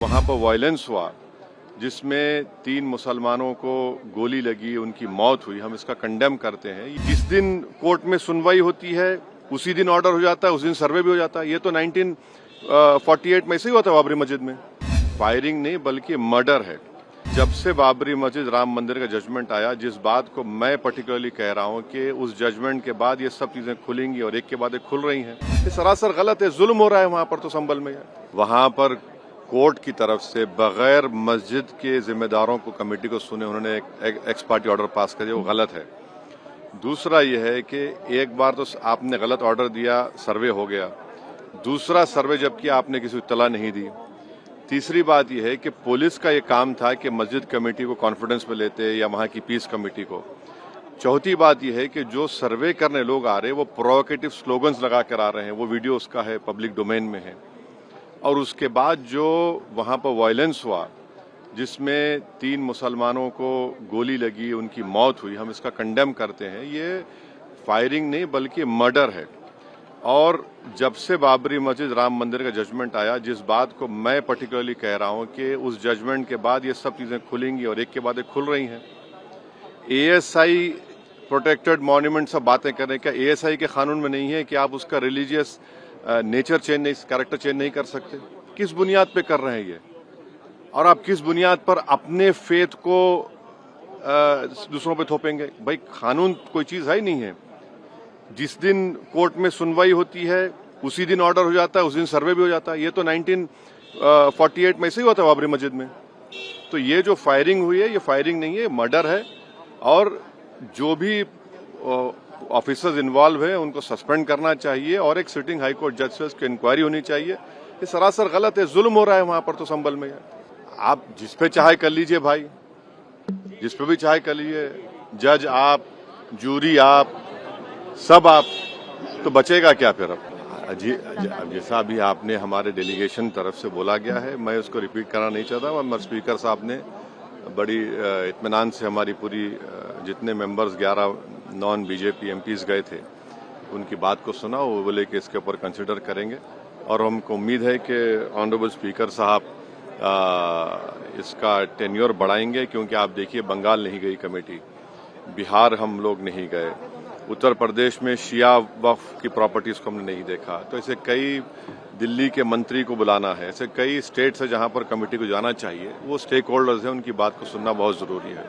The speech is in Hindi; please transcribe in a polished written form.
वहाँ पर वायलेंस हुआ जिसमें 3 मुसलमानों को गोली लगी, उनकी मौत हुई। हम इसका कंडेम करते हैं। जिस दिन कोर्ट में सुनवाई होती है उसी दिन ऑर्डर हो जाता है, उस दिन सर्वे भी हो जाता है। ये तो 1948 में ऐसे ही हुआ था बाबरी मस्जिद में। फायरिंग नहीं बल्कि मर्डर है। जब से बाबरी मस्जिद राम मंदिर का जजमेंट आया, जिस बात को मैं पर्टिकुलरली कह रहा हूं कि उस जजमेंट के बाद ये सब चीजें खुलेंगी और एक के बाद एक खुल रही हैं, ये सरासर गलत है। जुल्म हो रहा है वहां पर। तो संभल में वहां पर कोर्ट की तरफ से बगैर मस्जिद के जिम्मेदारों को कमेटी को सुने उन्होंने एक एक्स पार्टी ऑर्डर पास कर दिया, वो गलत है। दूसरा यह है कि एक बार तो आपने गलत ऑर्डर दिया, सर्वे हो गया। दूसरा सर्वे जब किया आपने किसी को इत्तला नहीं दी। तीसरी बात यह है कि पुलिस का ये काम था कि मस्जिद कमेटी को कॉन्फिडेंस में लेते या वहां की पीस कमेटी को। चौथी बात यह है कि जो सर्वे करने लोग आ रहे हैं वो प्रोवोकेटिव स्लोगन्स लगा कर आ रहे हैं। वो वीडियो उसका है, पब्लिक डोमेन में है। और उसके बाद जो वहां पर वायलेंस हुआ जिसमें 3 मुसलमानों को गोली लगी, उनकी मौत हुई, हम इसका कंडेम करते हैं। ये फायरिंग नहीं बल्कि मर्डर है। और जब से बाबरी मस्जिद राम मंदिर का जजमेंट आया, जिस बात को मैं पर्टिकुलरली कह रहा हूं कि उस जजमेंट के बाद ये सब चीजें खुलेंगी और एक के बाद एक खुल रही हैं। एएसआई प्रोटेक्टेड मॉन्यूमेंट सब बातें कर रहे हैं। क्या एएसआई के कानून में नहीं है कि आप उसका रिलीजियस नेचर चेंज नहीं, कैरेक्टर चेंज नहीं कर सकते? किस बुनियाद पे कर रहे हैं ये? और आप किस बुनियाद पर अपने फेथ को दूसरों पे थोपेंगे? भाई कानून कोई चीज है ही नहीं है। जिस दिन कोर्ट में सुनवाई होती है उसी दिन ऑर्डर हो जाता है, उस दिन सर्वे भी हो जाता है। ये तो 1948 में ऐसे ही हुआ था बाबरी मस्जिद में। तो ये जो फायरिंग हुई है ये फायरिंग नहीं है, मर्डर है। और जो भी ऑफिसर्स इन्वॉल्व है उनको सस्पेंड करना चाहिए और एक सिटिंग हाई कोर्ट जज से उसकी इंक्वायरी होनी चाहिए। ये सरासर गलत है। जुल्म हो रहा है वहां पर। तो संभल में आप जिस पे चाहे कर लीजिए भाई, जिस पे भी चाहे कर लीजिए। जज आप, जूरी आप, सब आप, तो बचेगा क्या फिर? अब जैसा अभी आपने हमारे डेलीगेशन तरफ से बोला गया है, मैं उसको रिपीट करना नहीं चाहता। मगर स्पीकर साहब ने बड़ी इत्मीनान से हमारी पूरी जितने मेंबर्स 11 नॉन बीजेपी एमपीज गए थे उनकी बात को सुना। वो बोले कि इसके ऊपर कंसिडर करेंगे और हमको उम्मीद है कि ऑनरेबल स्पीकर साहब इसका टेन्योर बढ़ाएंगे। क्योंकि आप देखिए बंगाल नहीं गई कमेटी, बिहार हम लोग नहीं गए, उत्तर प्रदेश में शिया वक्फ की प्रॉपर्टीज को हमने नहीं देखा। तो ऐसे कई, दिल्ली के मंत्री को बुलाना है, ऐसे कई स्टेट्स है जहां पर कमेटी को जाना चाहिए। वो स्टेक होल्डर्स हैं, उनकी बात को सुनना बहुत जरूरी है।